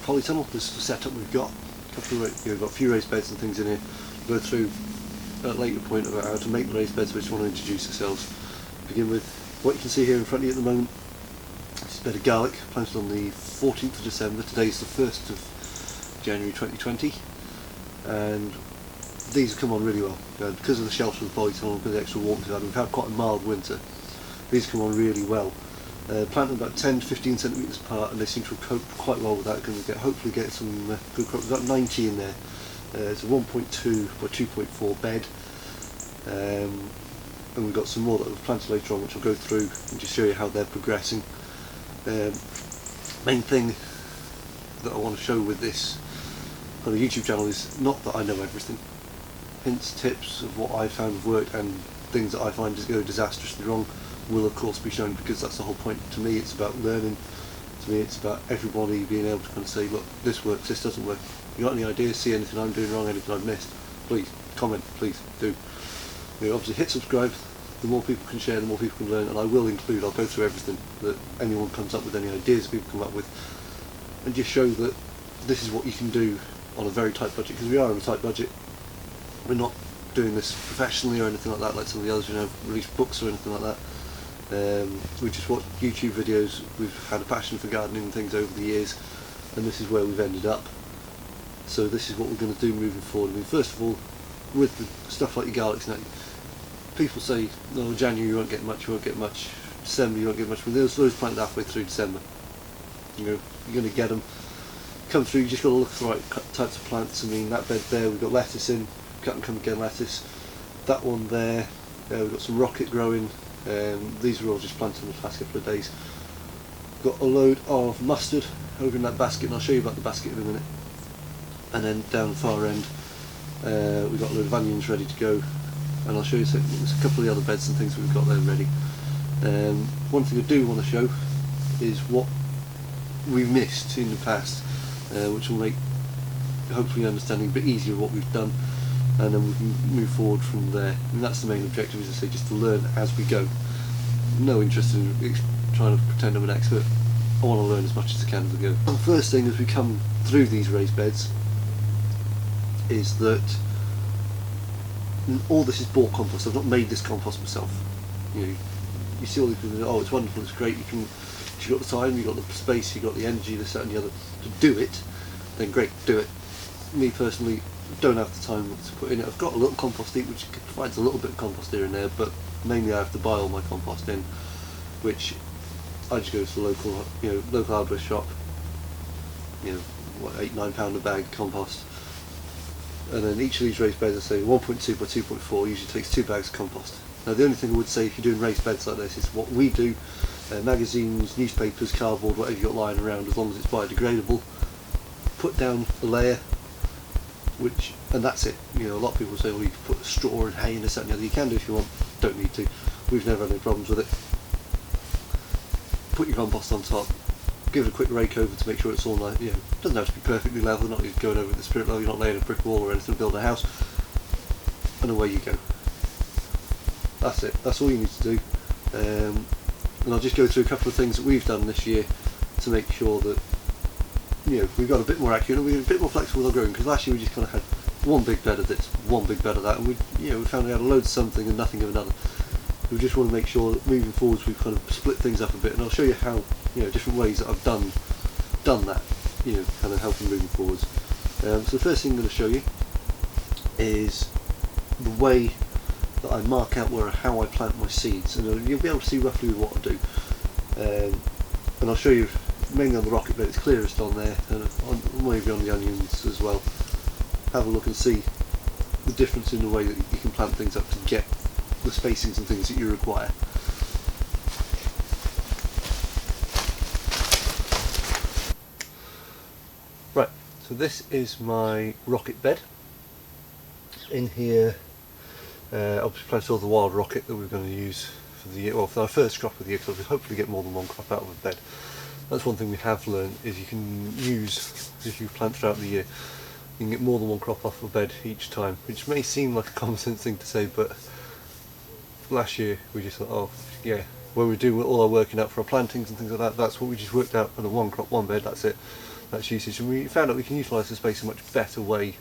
polytunnel. This is the setup we've got. We've got a few raised beds and things in here. We'll go through at a later point about how to make the raised beds. We just want to introduce ourselves. Begin with what you can see here in front of you at the moment. This is a bed of garlic planted on the 14th of December. Today's the 1st of January 2020, and these have come on really well. Because of the shelter of the polytunnel, because of the extra warmth we've had quite a mild winter. These come on really well. Planted about 10 to 15 centimetres apart, and they seem to have coped quite well with that. Going to hopefully get some good crops. We've got 90 in there. It's a 1.2 by 2.4 bed, and we've got some more that we've planted later on, which I'll go through and just show you how they're progressing. Main thing that I want to show with this kind of YouTube channel is not that I know everything. Hints, tips of what I found have worked and things that I find just go disastrously wrong will of course be shown, because that's the whole point. To me it's about learning. To me it's about everybody being able to kind of say, look, this works, this doesn't work. You got any ideas, see anything I'm doing wrong, anything I've missed, please comment, please do. Obviously hit subscribe. The more people can share, the more people can learn, and I'll go through everything that anyone comes up with, any ideas people come up with, and just show that this is what you can do on a very tight budget, because we are on a tight budget. We're not doing this professionally or anything like that, like some of the others, release books or anything like that. We just watch YouTube videos. We've had a passion for gardening and things over the years, and this is where we've ended up. So this is what we're going to do moving forward. I mean, first of all, with the stuff like your garlics and that, people say, no, January you won't get much, December you won't get much, but there's those planted halfway through December. You're going to get them. Come through, you just got to look for the right types of plants. I mean, that bed there, we've got lettuce in, cut and come again lettuce. That one there, we've got some rocket growing. These were all just planted in the past couple of days. Got a load of mustard over in that basket, and I'll show you about the basket in a minute. And then down the far end, we've got a load of onions ready to go, and I'll show you there's a couple of the other beds and things that we've got there ready. One thing I do want to show is what we've missed in the past, which will make hopefully understanding a bit easier of what we've done, and then we can move forward from there. And that's the main objective, is to say, just to learn as we go. No interest in trying to pretend I'm an expert. I want to learn as much as I can as we go. The first thing as we come through these raised beds is that all this is bought compost. I've not made this compost myself. You see all these people, oh, it's wonderful, it's great, if you've got the time, you've got the space, you've got the energy, this, that and the other to do it, then great, do it. Me personally, don't have the time to put in it. I've got a little compost heap which provides a little bit of compost here and there, but mainly I have to buy all my compost in, which I just go to the local hardware shop, what, £8–9 a bag compost, and then each of these raised beds, I say 1.2 by 2.4 usually takes 2 bags of compost. Now the only thing I would say if you're doing raised beds like this is what we do, magazines, newspapers, cardboard, whatever you've got lying around, as long as it's biodegradable, put down a layer, and that's it. A lot of people say, well, you can put straw and hay and this, that and the other. You can do if you want, don't need to. We've never had any problems with it. Put your compost on top, give it a quick rake over to make sure it's all nice. It doesn't have to be perfectly level, not just going over at the spirit level, you're not laying a brick wall or anything to build a house, and away you go. That's it, that's all you need to do. And I'll just go through a couple of things that we've done this year to make sure that we've got a bit more accurate and we're a bit more flexible with our growing, because last year we just kind of had one big bed of this, one big bed of that, and we found we had a load of something and nothing of another. We just want to make sure that moving forwards we've kind of split things up a bit, and I'll show you how, different ways that I've done that, kind of helping moving forwards. So the first thing I'm going to show you is the way that I mark out how I plant my seeds, and you'll be able to see roughly what I do. And I'll show you mainly on the rocket bed, it's clearest on there, and maybe on the onions as well. Have a look and see the difference in the way that you can plant things up to get the spacings and things that you require. Right, so this is my rocket bed. In here, I've planted all the wild rocket that we're going to use for the year, well, for our first crop of the year, because we'll hopefully get more than one crop out of a bed. That's one thing we have learned, is you can use, if you plant throughout the year, you can get more than one crop off a bed each time, which may seem like a common sense thing to say, but last year we just thought, oh yeah, when we do all our working out for our plantings and things like that, that's what we just worked out on a one crop, one bed, that's it. That's usage, and we found out we can utilise the space in a much better way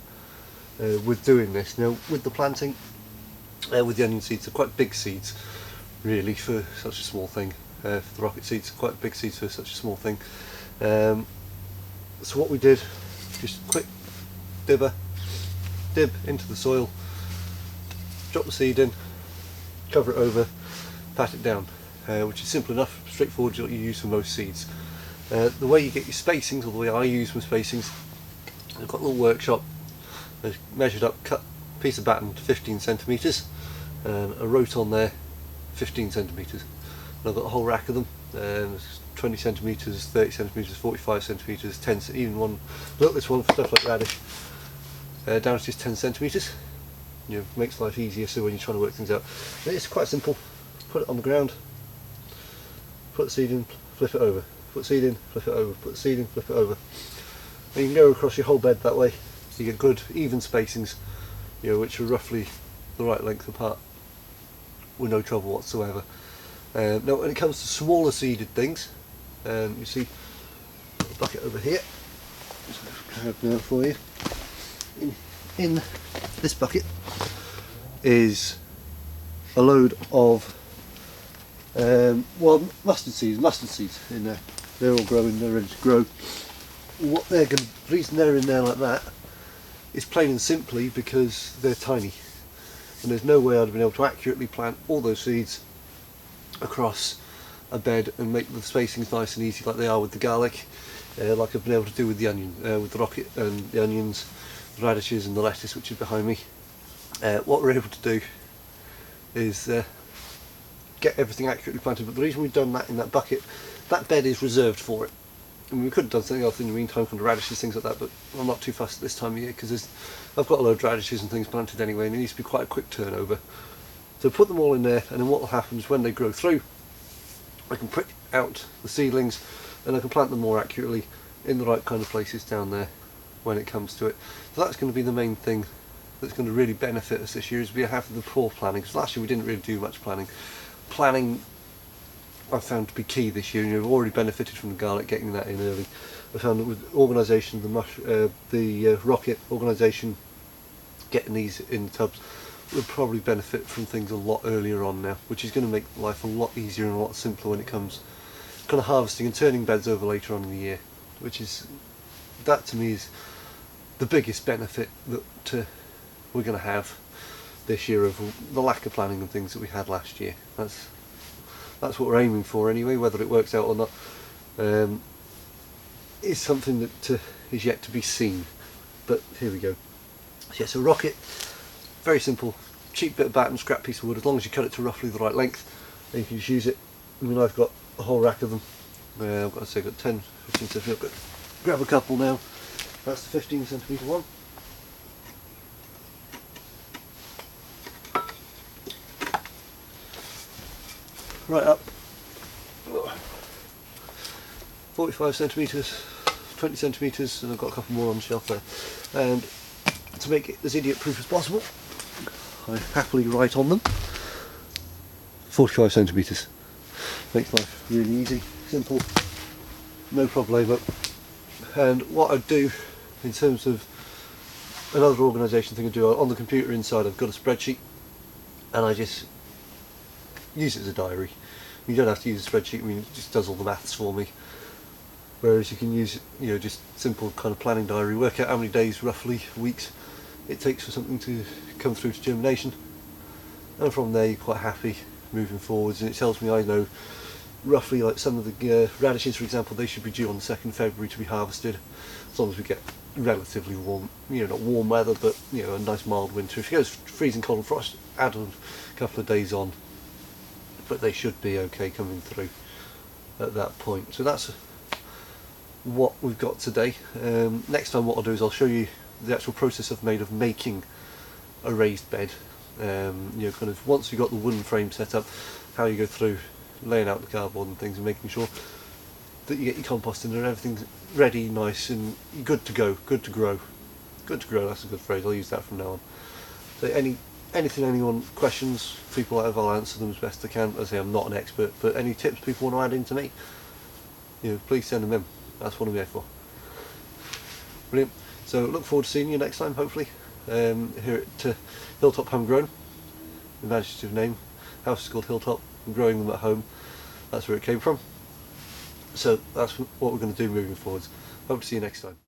with doing this. Now with the planting, with the onion seeds, they're quite big seeds really for such a small thing. For the rocket seeds, quite big seeds for such a small thing. So what we did, just a quick dib into the soil, drop the seed in, cover it over, pat it down, which is simple enough, straightforward, what you use for most seeds. The way you get your spacings, or the way I use my spacings, I've got a little workshop. I've measured up, cut a piece of batten to 15 centimetres, I wrote on there 15 centimetres, and I've got a whole rack of them, 20 centimetres, 30 centimetres, 45 centimetres, 10, even one, look, this one for stuff like radish, down to just 10 centimetres. You know, makes life easier, so when you're trying to work things out. But it's quite simple. Put it on the ground, put the seed in, flip it over, put the seed in, flip it over, put the seed in, flip it over. And you can go across your whole bed that way, so you get good even spacings, you know, which are roughly the right length apart with no trouble whatsoever. Now when it comes to smaller seeded things, you see the bucket over here, just grab now for you. In this bucket is a load of well, mustard seeds in there. They're all growing, they're ready to grow. What they're going to, the reason they're in there like that is plain and simply because they're tiny, and there's no way I'd have been able to accurately plant all those seeds across a bed and make the spacings nice and easy like they are with the garlic, like I've been able to do with the onion, with the rocket and the onions, the radishes and the lettuce, which is behind me. What we're able to do is get everything accurately planted, but the reason we've done that in that bucket, that bed is reserved for it. I mean, we could have done something else in the meantime, from the radishes, things like that, but I'm not too fussed at this time of year because I've got a load of radishes and things planted anyway, and it needs to be quite a quick turnover. So put them all in there, and then what will happen is when they grow through, I can prick out the seedlings and I can plant them more accurately in the right kind of places down there when it comes to it. So that's going to be the main thing that's going to really benefit us this year, is we have the poor planning, because last year we didn't really do much planning. Planning I've found to be key this year, and you've already benefited from the garlic, getting that in early. I found that with organisation, the rocket organisation, getting these in the tubs, would probably benefit from things a lot earlier on now, which is going to make life a lot easier and a lot simpler when it comes kind of harvesting and turning beds over later on in the year, which is, that to me is the biggest benefit that we're going to have this year of the lack of planning and things that we had last year. That's what we're aiming for anyway. Whether it works out or not is something that is yet to be seen, but here we go. So yeah, so rocket, very simple, cheap bit of batten, scrap piece of wood, as long as you cut it to roughly the right length, and you can just use it. I mean, I've got a whole rack of them. I've got, I've got 10, 15 centimetres. I've got, grab a couple now. That's the 15 centimetre one. Right up, 45 centimetres, 20 centimetres, and I've got a couple more on the shelf there. And to make it as idiot proof as possible, I happily write on them 45 centimetres. Makes life really easy, simple, no problemo. And what I do in terms of another organisation thing I do, on the computer inside I've got a spreadsheet, and I just use it as a diary. You don't have to use a spreadsheet, I mean, it just does all the maths for me. Whereas you can use, you know, just simple kind of planning diary, work out how many days, roughly, weeks, it takes for something to come through to germination. And from there you're quite happy moving forwards, and it tells me, I know roughly, like some of the radishes for example, they should be due on the 2nd February to be harvested, as long as we get relatively warm, you know, not warm weather, but you know, a nice mild winter. If it goes freezing cold and frost, add a couple of days on, but they should be okay coming through at that point. So that's what we've got today. Next time what I'll do is I'll show you the actual process I've made of making a raised bed. You know, kind of once you've got the wooden frame set up, how you go through laying out the cardboard and things and making sure that you get your compost in there and everything's ready, nice and good to go, good to grow. Good to grow, that's a good phrase, I'll use that from now on. So anyone questions people have, I'll answer them as best I can. As I say, I'm not an expert, but any tips people want to add in to me, you know, please send them in. That's what I'm here for. Brilliant. So look forward to seeing you next time, hopefully, here at Hilltop HomeGrown. Imaginative name. House is called Hilltop. I'm growing them at home. That's where it came from. So that's what we're going to do moving forwards. Hope to see you next time.